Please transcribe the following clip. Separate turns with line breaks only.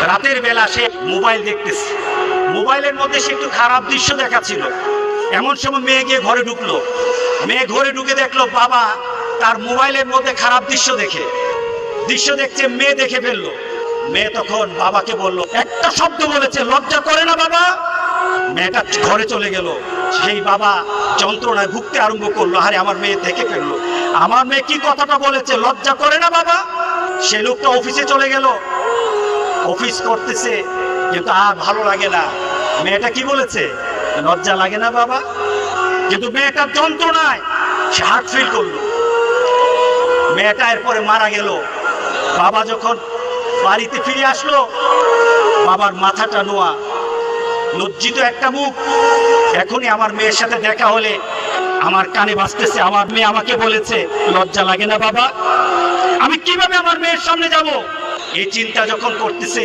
রাতের বেলা সে মোবাইল দেখতেছে, মোবাইলের মধ্যে সে একটু খারাপ দৃশ্য দেখাচ্ছিল। এমন সময় মেয়ে গিয়ে ঘরে ঢুকলো। মেয়ে ঘরে ঢুকে দেখলো বাবা তার মোবাইলের মধ্যে খারাপ দৃশ্য দেখছে, মেয়ে দেখে ফেললো। মেয়ে তখন বাবাকে বলল, একটা শব্দ বলেছে, লজ্জা করে না বাবা? মেয়েটা ঘরে চলে গেল। সেই বাবা যন্ত্রণায় ভুগতে আরম্ভ করলো, আরে আমার মেয়ে দেখে ফেললো, আমার মেয়ে কি কথাটা বলেছে, লজ্জা করে না বাবা? সে লোকটা অফিসে চলে গেল, অফিস করতেছে, কিন্তু আর ভালো লাগে না। মেয়েটা কি বলেছে, লজ্জা লাগে না বাবা? কিন্তু মেয়েটার যন্ত্রণায় সে হার্ট ফিল করলো। মেয়েটা এরপরে মারা গেল। বাবা যখন বাড়িতে ফিরে আসলো, বাবার মাথাটা নোয়া, লজ্জিত একটা মুখ। এখনই আমার মেয়ের সাথে দেখা হলে আমার কানে বাজতেছে, আমার মেয়ে আমাকে বলেছে, লজ্জা লাগে না বাবা? আমি কিভাবে আমার মেয়ের সামনে যাব? এই চিন্তা যখন করতেছে,